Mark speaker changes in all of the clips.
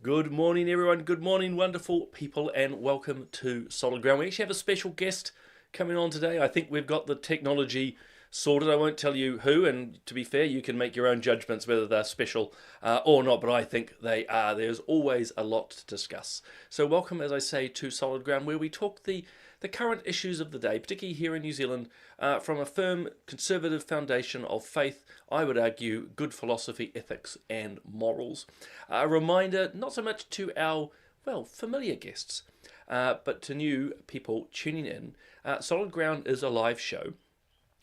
Speaker 1: Good morning, everyone. Good morning, wonderful people, and welcome to Solid Ground. We actually have a special guest coming on today. I think we've got the technology sorted. I won't tell you who, and to be fair, you can make your own judgments whether they're special or not, but I think they are. There's always a lot to discuss. So welcome, as I say, to Solid Ground, where we talk the current issues of the day, particularly here in New Zealand, from a firm conservative foundation of faith, I would argue, good philosophy, ethics and morals. A reminder, not so much to our, familiar guests, but to new people tuning in. Solid Ground is a live show.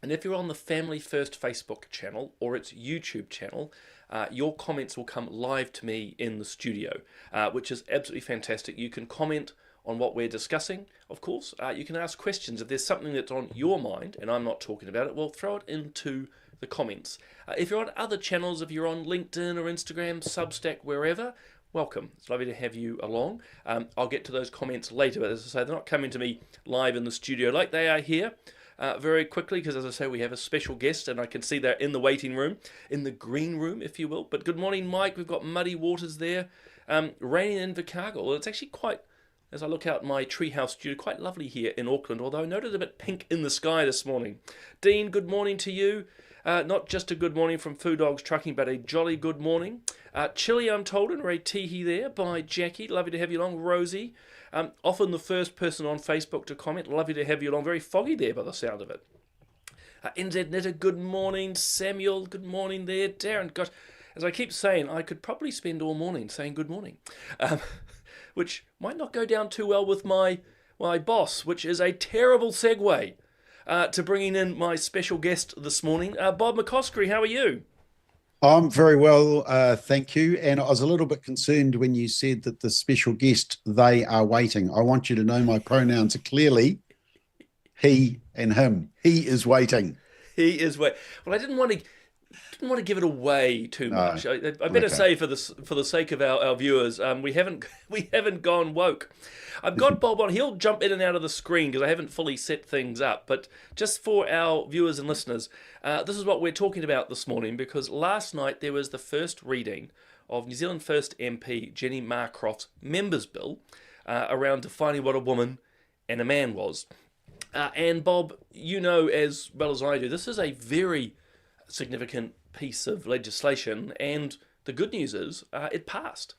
Speaker 1: And if you're on the Family First Facebook channel or its YouTube channel, your comments will come live to me in the studio, which is absolutely fantastic. You can comment on what we're discussing, of course. You can ask questions. If there's something that's on your mind and I'm not talking about it, well, throw it into the comments. If you're on other channels, if you're on LinkedIn or Instagram, Substack, wherever, welcome. It's lovely to have you along. I'll get to those comments later, but as I say, they're not coming to me live in the studio like they are here. Very quickly, because as I say, we have a special guest and I can see they're in the waiting room, in the green room, if you will. But good morning, Mike. We've got muddy waters there. Raining in Invercargill. Well, it's actually quite, as I look out my treehouse studio, quite lovely here in Auckland, although I noted a bit pink in the sky this morning. Dean, good morning to you. Not just a good morning from Foo Dogs Trucking, but a jolly good morning. Chilly, I'm told, and Tihi there by Jackie. Lovely to have you along. Rosie. Often the first person on Facebook to comment. Lovely to have you along. Very foggy there by the sound of it. NZ Knitter, good morning. Samuel, good morning there. Darren, gosh, as I keep saying, I could probably spend all morning saying good morning. Which might not go down too well with my boss, which is a terrible segue to bringing in my special guest this morning. Bob McCoskrie, how are you?
Speaker 2: I'm very well, thank you. And I was a little bit concerned when you said that the special guest, they are waiting. I want you to know my pronouns are clearly he and him. He is waiting.
Speaker 1: He is waiting. Well, I didn't want to give it away too much. I better say for the sake of our viewers, we haven't gone woke. I've got Bob on. He'll jump in and out of the screen because I haven't fully set things up. But just for our viewers and listeners, this is what we're talking about this morning, because last night there was the first reading of New Zealand First MP Jenny Marcroft's Members' Bill around defining what a woman and a man was. And Bob, you know as well as I do, this is a very significant piece of legislation, and the good news is it passed.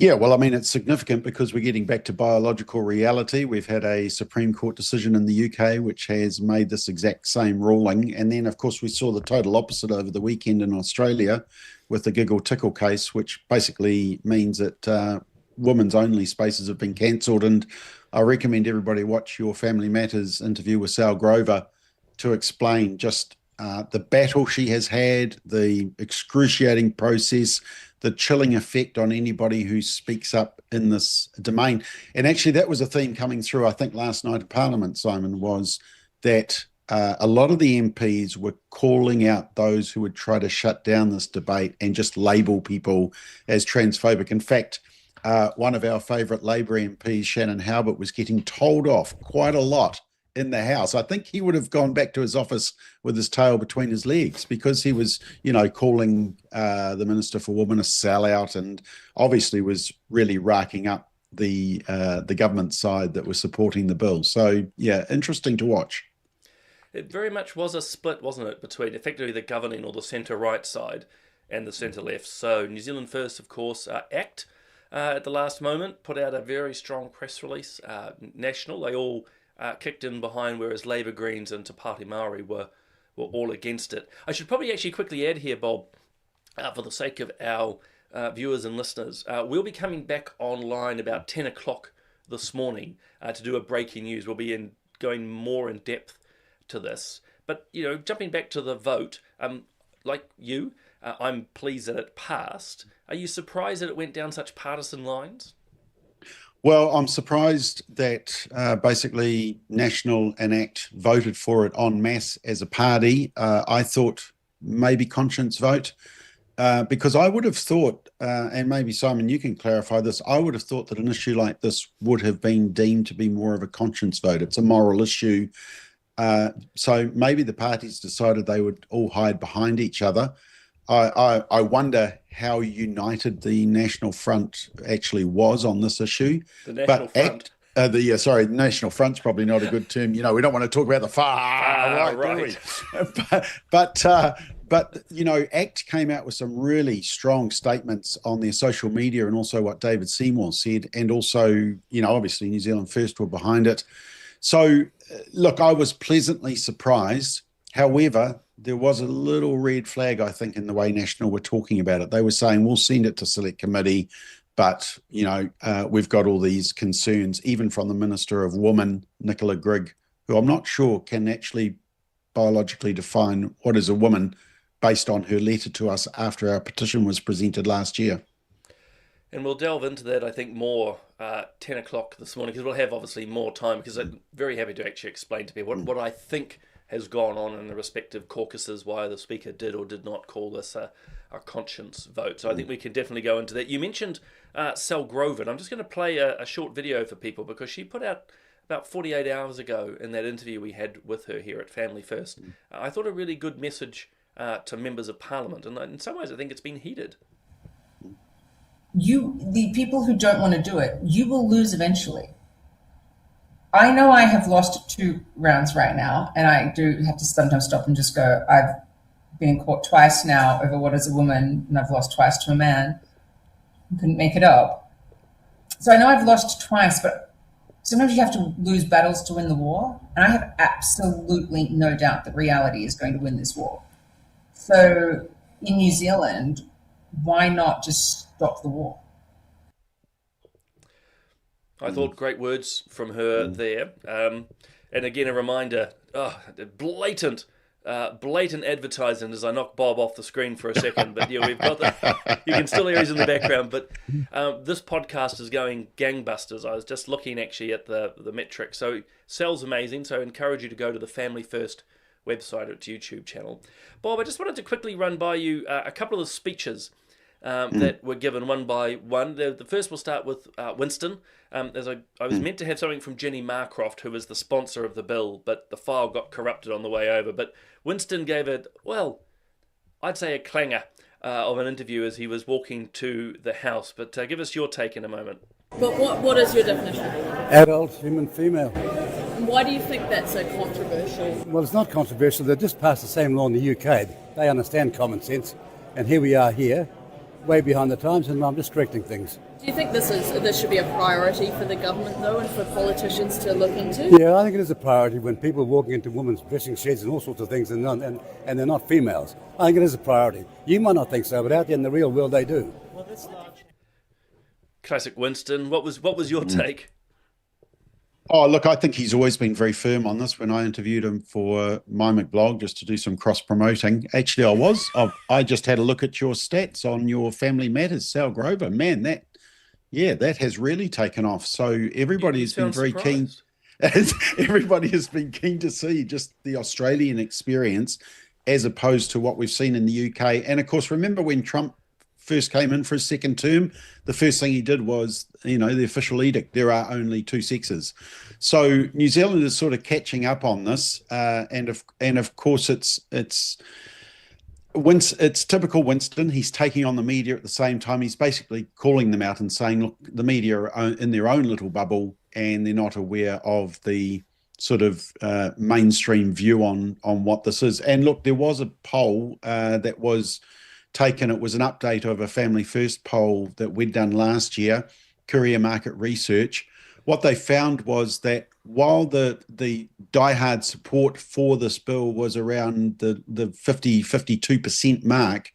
Speaker 2: Yeah, well, I mean, it's significant because we're getting back to biological reality. We've had a Supreme Court decision in the UK which has made this exact same ruling. And then, of course, we saw the total opposite over the weekend in Australia with the Giggle Tickle case, which basically means that women's only spaces have been cancelled. And I recommend everybody watch your Family Matters interview with Sal Grover to explain just the battle she has had, the excruciating process, the chilling effect on anybody who speaks up in this domain. And actually, that was a theme coming through, I think, last night at Parliament, Simon, was that a lot of the MPs were calling out those who would try to shut down this debate and just label people as transphobic. In fact, one of our favourite Labour MPs, Shannon Halbert, was getting told off quite a lot in the House. I think he would have gone back to his office with his tail between his legs because he was, calling the Minister for Women a sellout, and obviously was really racking up the government side that was supporting the bill. So, yeah, interesting to watch.
Speaker 1: It very much was a split, wasn't it, between effectively the governing or the centre-right side and the centre-left. So New Zealand First, of course, ACT at the last moment put out a very strong press release. National, they all kicked in behind, whereas Labour, Greens and Te Pāti Māori were all against it. I should probably actually quickly add here, Bob, for the sake of our viewers and listeners, we'll be coming back online about 10 o'clock this morning to do a breaking news. We'll be going more in depth to this. But, jumping back to the vote, like you, I'm pleased that it passed. Are you surprised that it went down such partisan lines?
Speaker 2: Well, I'm surprised that basically National and ACT voted for it en masse as a party. I thought maybe conscience vote, because I would have thought, and maybe Simon, you can clarify this, I would have thought that an issue like this would have been deemed to be more of a conscience vote. It's a moral issue. So maybe the parties decided they would all hide behind each other. I wonder how united the National Front actually was on this issue.
Speaker 1: The National Front.
Speaker 2: National Front's probably not a good term. We don't want to talk about the far right, do we? But ACT came out with some really strong statements on their social media, and also what David Seymour said, and also, obviously New Zealand First were behind it. So, look, I was pleasantly surprised. However, there was a little red flag, I think, in the way National were talking about it. They were saying, we'll send it to select committee, but, we've got all these concerns, even from the Minister of Women, Nicola Grigg, who I'm not sure can actually biologically define what is a woman based on her letter to us after our petition was presented last year.
Speaker 1: And we'll delve into that, I think, more 10 o'clock this morning, because we'll have obviously more time, because I'm very happy to actually explain to people what I think has gone on in the respective caucuses, why the Speaker did or did not call this a conscience vote. So I think we can definitely go into that. You mentioned Sal Groven. I'm just going to play a short video for people, because she put out about 48 hours ago in that interview we had with her here at Family First. I thought a really good message to members of Parliament, and in some ways I think it's been heeded.
Speaker 3: The people who don't want to do it, you will lose eventually. I know I have lost 2 rounds right now, and I do have to sometimes stop and just go, I've been in court twice now over what is a woman, and I've lost twice to a man who couldn't make it up. So I know I've lost twice, but sometimes you have to lose battles to win the war, and I have absolutely no doubt that reality is going to win this war. So in New Zealand, why not just stop the war?
Speaker 1: I thought great words from her there. And again, a reminder, blatant advertising as I knock Bob off the screen for a second. But yeah, we've got you can still hear us in the background. But this podcast is going gangbusters. I was just looking actually at the metrics. So Sal's amazing. So I encourage you to go to the Family First website, its YouTube channel. Bob, I just wanted to quickly run by you a couple of the speeches that were given one by one. The first we'll start with Winston. As I was meant to have something from Jenny Marcroft, who was the sponsor of the bill, but the file got corrupted on the way over. But Winston gave it, well, I'd say a clanger of an interview as he was walking to the House. But give us your take in a moment.
Speaker 4: But what is your definition?
Speaker 5: Adult, human, female.
Speaker 4: And why do you think that's so controversial?
Speaker 5: Well, it's not controversial. They just passed the same law in the UK. They understand common sense. And here we are here, way behind the times, and I'm just correcting things.
Speaker 4: Do you think this should be a priority for the government, though, and for politicians to look into?
Speaker 5: Yeah, I think it is a priority when people are walking into women's dressing sheds and all sorts of things, and they're not females. I think it is a priority. You might not think so, but out there in the real world, they do.
Speaker 4: Well, that's large.
Speaker 1: Classic Winston. What was your take?
Speaker 2: Oh, look, I think he's always been very firm on this. When I interviewed him for my McBlog, just to do some cross-promoting, actually I just had a look at your stats on your Family Matters, Sal Grover. Man, that has really taken off. So everybody has been very keen. Everybody has been keen to see just the Australian experience as opposed to what we've seen in the UK. And of course, remember when Trump first came in for his second term, the first thing he did was, the official edict, there are only 2 sexes. So New Zealand is sort of catching up on this. And of course, it's typical Winston. He's taking on the media at the same time. He's basically calling them out and saying, look, the media are in their own little bubble and they're not aware of the sort of mainstream view on what this is. And look, there was a poll that was taken. It was an update of a Family First poll that we'd done last year, Career Market Research. What they found was that while the diehard support for this bill was around the 52% mark,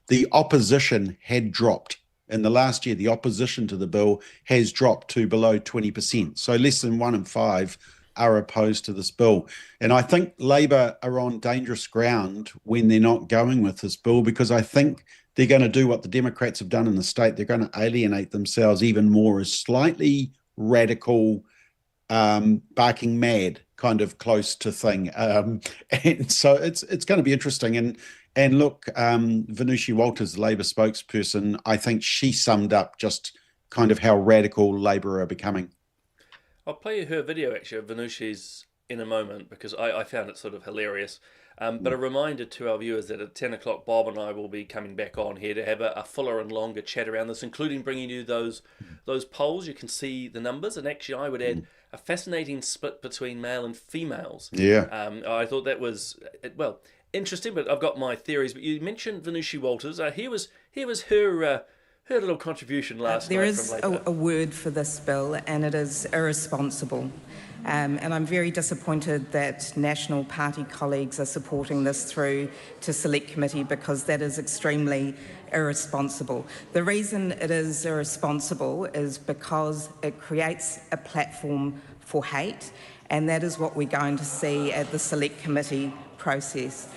Speaker 2: the opposition had dropped. In the last year, the opposition to the bill has dropped to below 20%. So less than 1 in 5 are opposed to this bill. And I think Labor are on dangerous ground when they're not going with this bill, because I think they're going to do what the Democrats have done in the state. They're going to alienate themselves even more as slightly radical, barking mad kind of close to thing. And so it's going to be interesting. And look, Venushi Walters, the Labor spokesperson, I think she summed up just kind of how radical Labor are becoming.
Speaker 1: I'll play you her video actually of Venushi's in a moment, because I found it sort of hilarious. But a reminder to our viewers that at 10 o'clock, Bob and I will be coming back on here to have a fuller and longer chat around this, including bringing you those polls. You can see the numbers, and actually I would add a fascinating split between male and females.
Speaker 2: Yeah.
Speaker 1: I thought that was, well, interesting, but I've got my theories. But you mentioned Venushi Walters. Here was her little contribution last night.
Speaker 6: There is
Speaker 1: from Labor.
Speaker 6: a word for this bill, and it is irresponsible. And I'm very disappointed that National Party colleagues are supporting this through to Select Committee, because that is extremely irresponsible. The reason it is irresponsible is because it creates a platform for hate, and that is what we're going to see at the Select Committee process.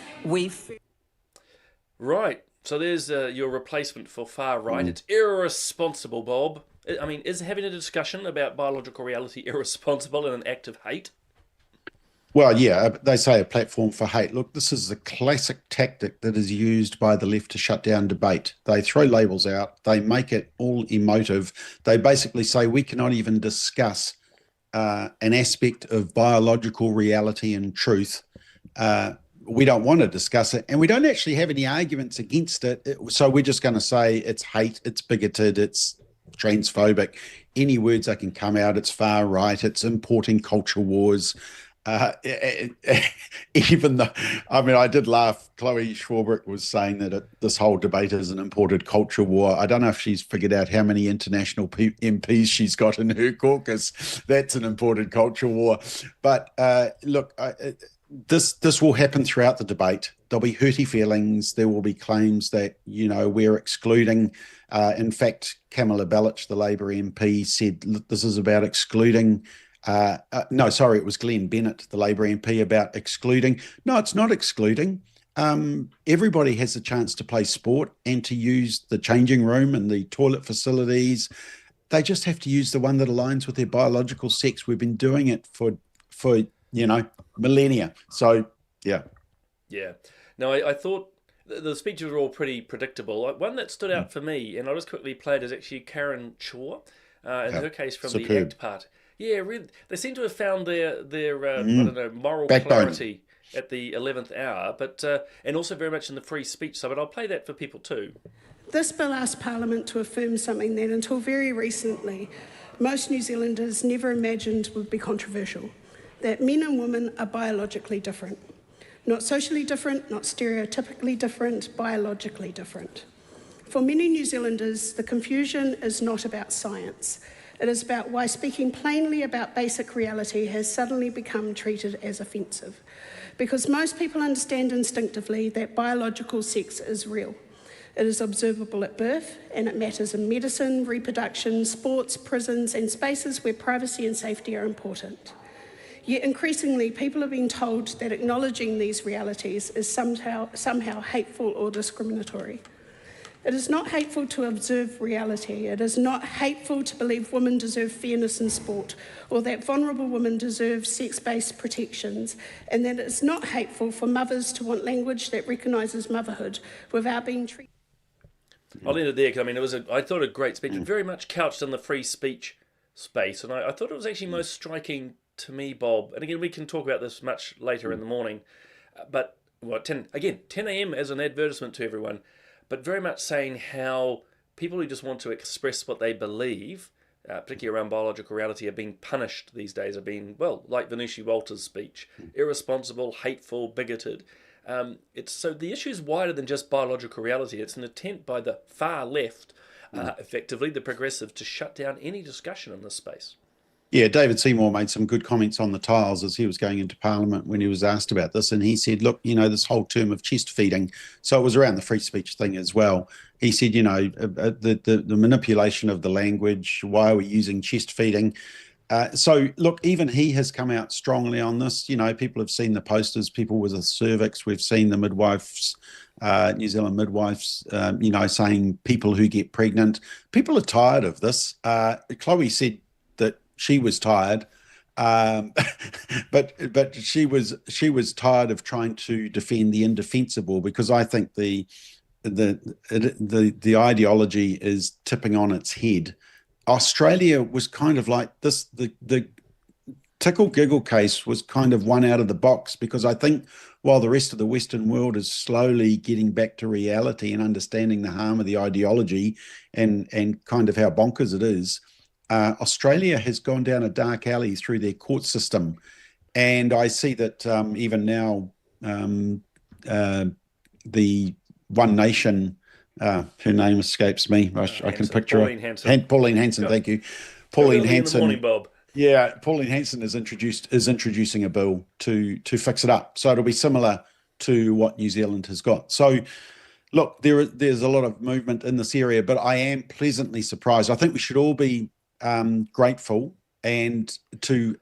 Speaker 1: Right. So there's your replacement for far right. It's irresponsible, Bob. I mean, is having a discussion about biological reality irresponsible and an act of hate?
Speaker 2: Well, yeah, they say a platform for hate. Look, this is a classic tactic that is used by the left to shut down debate. They throw labels out. They make it all emotive. They basically say we cannot even discuss an aspect of biological reality and truth. We don't want to discuss it, and we don't actually have any arguments against it. So we're just going to say it's hate, it's bigoted, it's transphobic. Any words that can come out, it's far right, it's importing culture wars. Even though, I mean, I did laugh. Chloe Schwarbrick was saying that this whole debate is an imported culture war. I don't know if she's figured out how many international MPs she's got in her caucus. That's an imported culture war. But look, this will happen throughout the debate. There'll be hurty feelings. There will be claims that, you know, we're excluding. In fact, Camilla Bellich, the Labor MP, said this is about excluding. No, sorry, it was Glenn Bennett, the Labor MP, about excluding. No, it's not excluding. Everybody has a chance to play sport and to use the changing room and the toilet facilities. They just have to use the one that aligns with their biological sex. We've been doing it for you know, millennia. So, yeah.
Speaker 1: Yeah. No, I thought the speeches were all pretty predictable. One that stood out for me, and I'll just quickly play it, is actually Karen Chor, in her case from the ACT part. Yeah, really, they seem to have found their I don't know, moral clarity at the 11th hour, but and also very much in the free speech side. But I'll play that for people too.
Speaker 7: This bill asks Parliament to affirm something that until very recently most New Zealanders never imagined would be controversial, that men and women are biologically different. Not socially different, not stereotypically different, biologically different. For many New Zealanders, the confusion is not about science. It is about why speaking plainly about basic reality has suddenly become treated as offensive. Because most people understand instinctively that biological sex is real. It is observable at birth, and it matters in medicine, reproduction, sports, prisons, and spaces where privacy and safety are important. Yet increasingly, people are being told that acknowledging these realities is somehow hateful or discriminatory. It is not hateful to observe reality. It is not hateful to believe women deserve fairness in sport, or that vulnerable women deserve sex-based protections, and that it's not hateful for mothers to want language that recognises motherhood without being treated.
Speaker 1: I'll end it there, because I mean, I thought a great speech, very much couched in the free speech space, and I thought it was actually most striking to me, Bob, and again, we can talk about this much later in the morning, but 10 a.m. as an advertisement to everyone, but very much saying how people who just want to express what they believe, particularly around biological reality, are being punished these days, are being, well, like Venushi Walters' speech, irresponsible, hateful, bigoted. So the issue is wider than just biological reality. It's an attempt by the far left, effectively the progressive, to shut down any discussion in this space.
Speaker 2: Yeah, David Seymour made some good comments on the tiles as he was going into Parliament when he was asked about this. And he said, look, you know, this whole term of chest feeding, so it was around the free speech thing as well. He said, you know, the manipulation of the language, why are we using chest feeding? So look, even he has come out strongly on this. You know, people have seen the posters, people with a cervix. We've seen the midwives, New Zealand midwives, you know, saying people who get pregnant. People are tired of this. Chloe said that she was tired, but she was tired of trying to defend the indefensible, because I think the ideology is tipping on its head. Australia was kind of like this. The tickle giggle case was kind of one out of the box, because I think while the rest of the Western world is slowly getting back to reality and understanding the harm of the ideology and kind of how bonkers it is, Australia has gone down a dark alley through their court system. And I see that even now, the One Nation, her name escapes me. I can picture
Speaker 1: Pauline
Speaker 2: her.
Speaker 1: Hanson.
Speaker 2: Pauline Hanson, thank you. Pauline Hanson.
Speaker 1: In the morning, Bob.
Speaker 2: Yeah, Pauline Hanson is introducing a bill to fix it up. So it'll be similar to what New Zealand has got. So look, there's a lot of movement in this area, but I am pleasantly surprised. I think we should all be grateful and to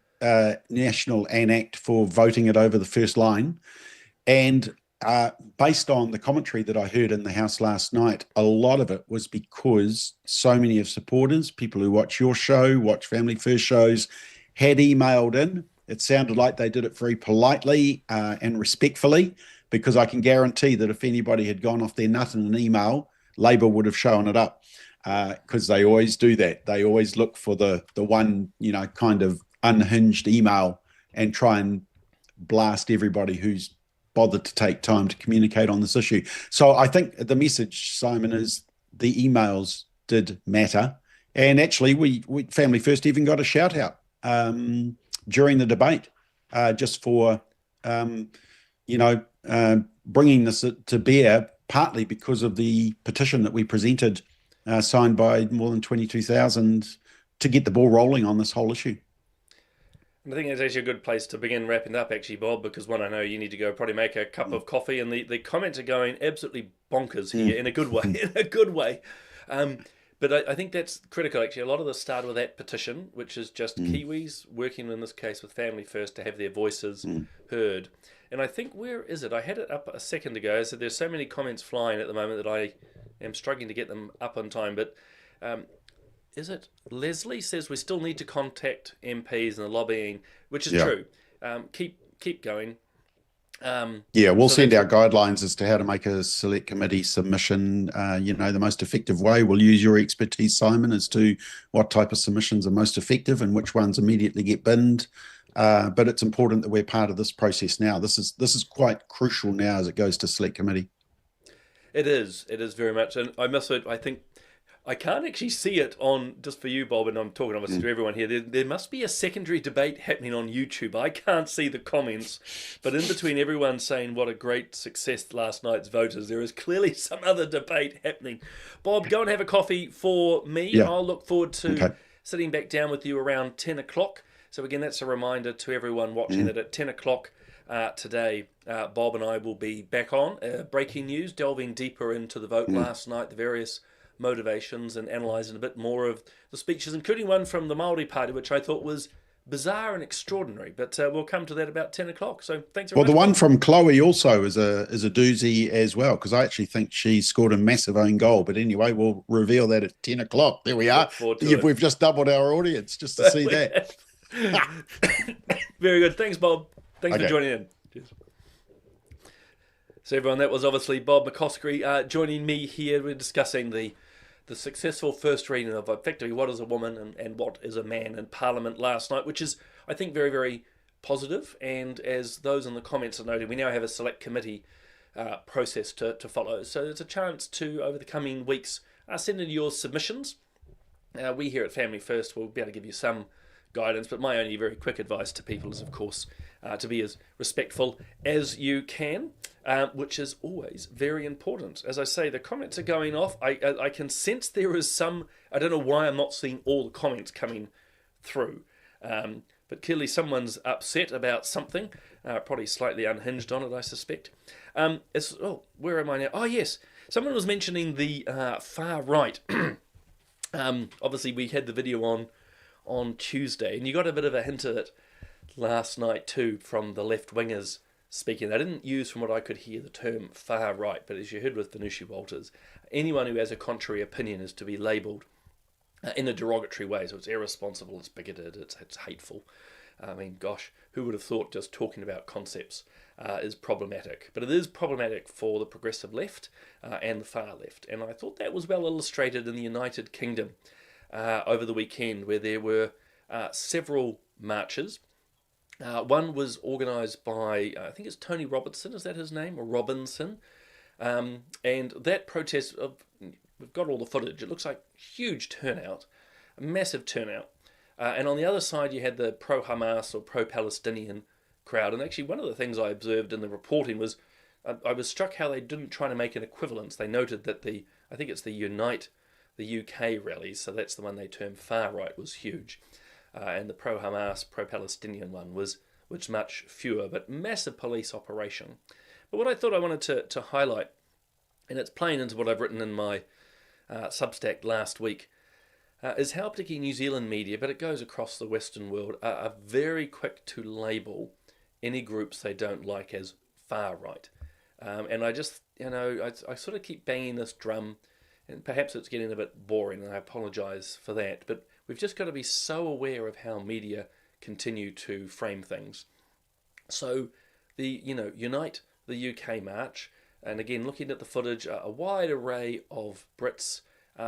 Speaker 2: National and ACT for voting it over the first line. And based on the commentary that I heard in the House last night, a lot of it was because so many of supporters, people who watch your show, watch Family First shows, had emailed in. It sounded like they did it very politely and respectfully, because I can guarantee that if anybody had gone off their nut in an email, Labor would have shown it up, because they always do that. They always look for the one, you know, kind of unhinged email and try and blast everybody who's bothered to take time to communicate on this issue. So I think the message, Simon, is the emails did matter. And actually, we Family First even got a shout out during the debate, just for, bringing this to bear, partly because of the petition that we presented, signed by more than 22,000, to get the ball rolling on this whole issue.
Speaker 1: I think it's actually a good place to begin wrapping up, actually, Bob, because one, I know you need to go probably make a cup of coffee, and the comments are going absolutely bonkers here in a good way, in a good way. But I think that's critical, actually. A lot of this started with that petition, which is just Kiwis working, in this case, with Family First to have their voices heard. And I think, where is it? I had it up a second ago. So there's so many comments flying at the moment that I am struggling to get them up on time. But is it Leslie says we still need to contact MPs and the lobbying, which is true. Keep going.
Speaker 2: We'll send our guidelines as to how to make a select committee submission, the most effective way. We'll use your expertise, Simon, as to what type of submissions are most effective and which ones immediately get binned. But it's important that we're part of this process now. This is quite crucial now as it goes to select committee.
Speaker 1: It is very much. And I must admit, I think I can't actually see it on, just for you, Bob, and I'm talking obviously to everyone here, there must be a secondary debate happening on YouTube. I can't see the comments, but in between everyone saying what a great success last night's voters, there is clearly some other debate happening. Bob, go and have a coffee for me. Yeah. I'll look forward to sitting back down with you around 10 o'clock. So again, that's a reminder to everyone watching that at 10 o'clock today, Bob and I will be back on. Breaking news, delving deeper into the vote last night, the various motivations, and analysing a bit more of the speeches, including one from the Māori Party, which I thought was bizarre and extraordinary. But we'll come to that about 10 o'clock. So thanks very much.
Speaker 2: Well, the one from Chloe also is a doozy as well, because I actually think she scored a massive own goal. But anyway, we'll reveal that at 10 o'clock. There we are. We've just doubled our audience just to see that.
Speaker 1: Very good. Thanks, Bob. Thanks for joining in. Cheers. So everyone, that was obviously Bob McCoskrie joining me here. We're discussing the successful first reading of effectively what is a woman and what is a man in Parliament last night, which is, I think, very, very positive. And as those in the comments have noted, we now have a select committee process to follow. So there's a chance to, over the coming weeks, send in your submissions. We here at Family First will be able to give you some guidance, but my only very quick advice to people is, of course, to be as respectful as you can, which is always very important. As I say, the comments are going off. I can sense there is some, I don't know why I'm not seeing all the comments coming through, but clearly someone's upset about something, probably slightly unhinged on it, I suspect. Where am I now? Oh, yes. Someone was mentioning the far right. Obviously, we had the video on on Tuesday, and you got a bit of a hint of it last night too from the left-wingers speaking. They didn't use, from what I could hear, the term far right, but as you heard with Venushi Walters, anyone who has a contrary opinion is to be labelled in a derogatory way. So it's irresponsible, it's bigoted, it's hateful. I mean, gosh, who would have thought just talking about concepts is problematic? But it is problematic for the progressive left and the far left. And I thought that was well illustrated in the United Kingdom over the weekend, where there were several marches. One was organised by, I think it's Tony Robertson, is that his name? Or Robinson? And that protest, we've got all the footage, it looks like huge turnout, a massive turnout. And on the other side, you had the pro-Hamas or pro-Palestinian crowd. And actually, one of the things I observed in the reporting was, I was struck how they didn't try to make an equivalence. They noted that I think it's the Unite the UK rallies, so that's the one they term far right, was huge. And the pro-Hamas, pro-Palestinian one was much fewer, but massive police operation. But what I thought I wanted to highlight, and it's playing into what I've written in my Substack last week, is how particularly New Zealand media, but it goes across the Western world, are very quick to label any groups they don't like as far right. And I just, I sort of keep banging this drum, and perhaps it's getting a bit boring, and I apologise for that, but we've just got to be so aware of how media continue to frame things. So the, Unite the UK march, and again, looking at the footage, a wide array of Brits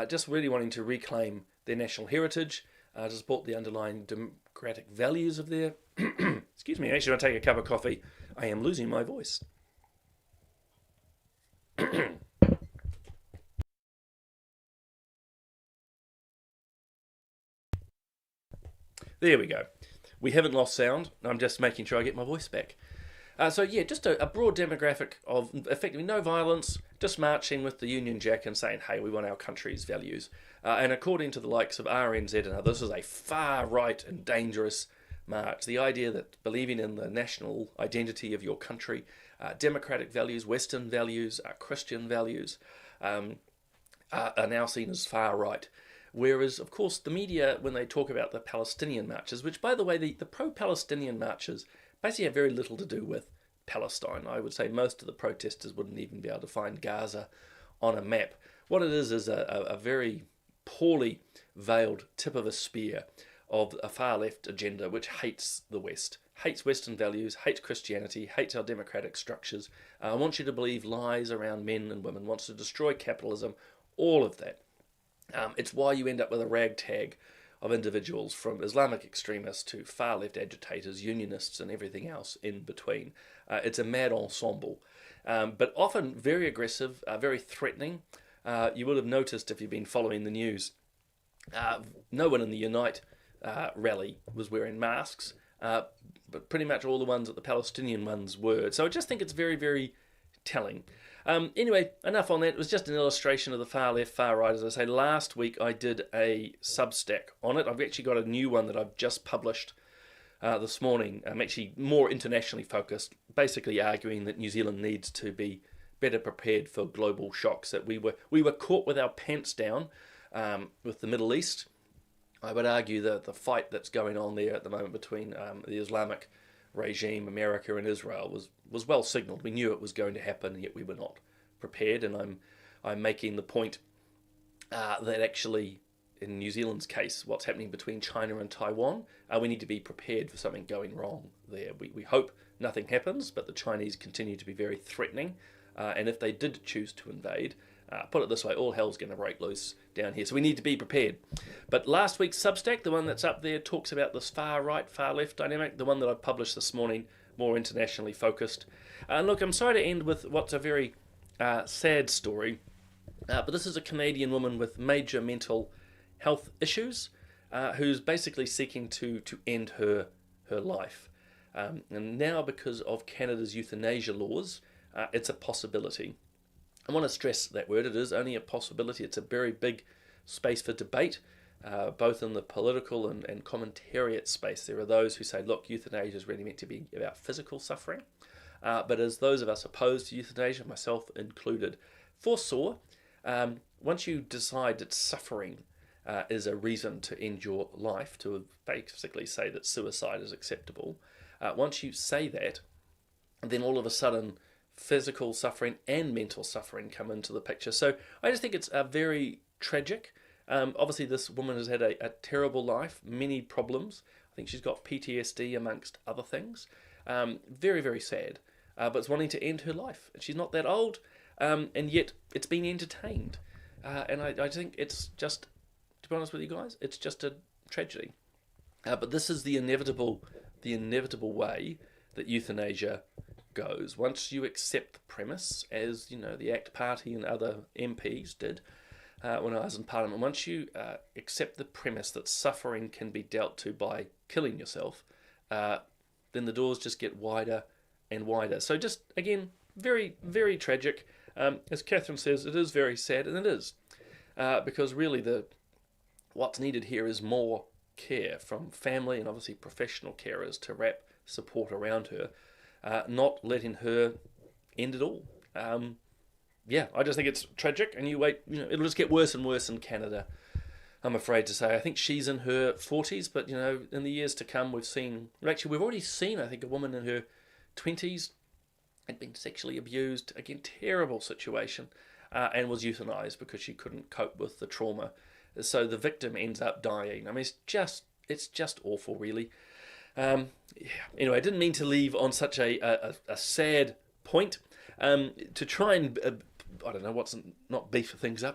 Speaker 1: just really wanting to reclaim their national heritage, to support the underlying democratic values of their... Excuse me, actually, when I take a cup of coffee, I am losing my voice. There we go. We haven't lost sound. I'm just making sure I get my voice back. Just a broad demographic of effectively no violence, just marching with the Union Jack and saying, hey, we want our country's values. And according to the likes of RNZ and others, this is a far right and dangerous march. The idea that believing in the national identity of your country, democratic values, Western values, Christian values, are now seen as far right. Whereas, of course, the media, when they talk about the Palestinian marches, which, by the way, the pro-Palestinian marches basically have very little to do with Palestine. I would say most of the protesters wouldn't even be able to find Gaza on a map. What it is a very poorly veiled tip of a spear of a far left agenda which hates the West, hates Western values, hates Christianity, hates our democratic structures, wants you to believe lies around men and women, wants to destroy capitalism, all of that. It's why you end up with a ragtag of individuals, from Islamic extremists to far left agitators, unionists, and everything else in between. It's a mad ensemble, but often very aggressive, very threatening. You will have noticed, if you've been following the news, no one in the Unite rally was wearing masks, but pretty much all the ones at the Palestinian ones were. So I just think it's very, very telling. Anyway, enough on that. It was just an illustration of the far left, far right. As I say, last week I did a Substack on it. I've actually got a new one that I've just published this morning. I'm actually more internationally focused, basically arguing that New Zealand needs to be better prepared for global shocks, that we were caught with our pants down with the Middle East. I would argue that the fight that's going on there at the moment between the Islamic regime, America and Israel, was well signalled. We knew it was going to happen, yet we were not prepared. And I'm making the point that actually, in New Zealand's case, what's happening between China and Taiwan, we need to be prepared for something going wrong there. We hope nothing happens, but the Chinese continue to be very threatening. And if they did choose to invade, put it this way, all hell's going to break loose down here. So we need to be prepared. But last week's Substack, the one that's up there, talks about this far right, far left dynamic. The one that I published this morning, more internationally focused. And look, I'm sorry to end with what's a very sad story. But this is a Canadian woman with major mental health issues who's basically seeking to end her life. And now, because of Canada's euthanasia laws, it's a possibility. I want to stress that word. It is only a possibility. It's a very big space for debate, both in the political and commentariat space. There are those who say, look, euthanasia is really meant to be about physical suffering. But as those of us opposed to euthanasia, myself included, foresaw, once you decide that suffering is a reason to end your life, to basically say that suicide is acceptable, once you say that, then all of a sudden physical suffering and mental suffering come into the picture. So I just think it's very tragic. Obviously, this woman has had a terrible life, many problems. I think she's got PTSD amongst other things. Very, very sad. But it's wanting to end her life. She's not that old, and yet it's been entertained. And I think it's just, to be honest with you guys, it's just a tragedy. But this is the inevitable way that euthanasia goes. Once you accept the premise, as you know, the ACT Party and other MPs did when I was in Parliament, once you accept the premise that suffering can be dealt to by killing yourself, then the doors just get wider and wider. So just, again, very, very tragic. As Catherine says, it is very sad, and it is. Because really what's needed here is more care from family and obviously professional carers to wrap support around her, not letting her end it all. I just think it's tragic, and you wait, it'll just get worse and worse in Canada, I'm afraid to say. I think she's in her 40s, but in the years to come, we've already seen, I think, a woman in her 20s had been sexually abused, again, terrible situation, and was euthanized because she couldn't cope with the trauma. So the victim ends up dying. I mean, it's just awful, really. Anyway, I didn't mean to leave on such a sad point. To try and,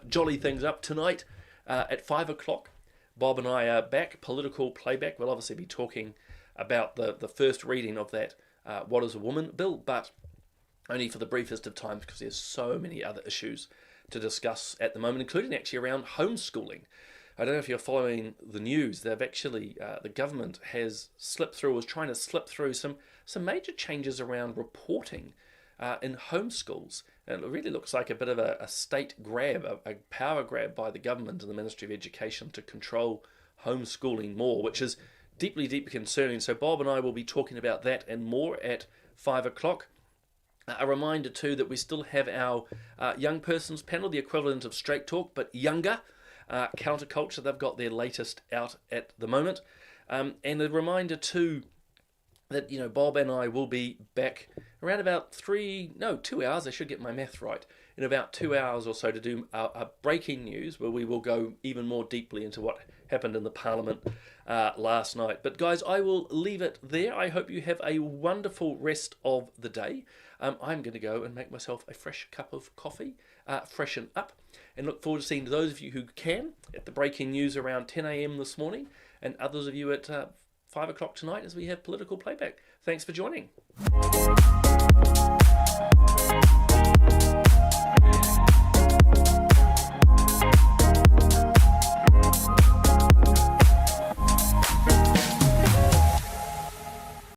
Speaker 1: jolly things up tonight at 5 o'clock. Bob and I are back, political playback. We'll obviously be talking about the first reading of that What is a Woman bill, but only for the briefest of times because there's so many other issues to discuss at the moment, including actually around homeschooling. I don't know if you're following the news. They've actually, the government was trying to slip through some major changes around reporting in homeschools. And it really looks like a bit of a state grab, a power grab by the government and the Ministry of Education to control homeschooling more, which is deeply, deeply concerning. So Bob and I will be talking about that and more at 5 o'clock. A reminder too that we still have our young persons panel, the equivalent of Straight Talk, but younger. Counterculture, they've got their latest out at the moment. And a reminder too that, Bob and I will be back around about 2 hours, I should get my math right, in about 2 hours or so to do a breaking news where we will go even more deeply into what happened in the Parliament last night. But guys, I will leave it there. I hope you have a wonderful rest of the day. I'm going to go and make myself a fresh cup of coffee, freshen up, and look forward to seeing those of you who can at the breaking news around 10 a.m. this morning, and others of you at 5 o'clock tonight as we have political playback. Thanks for joining.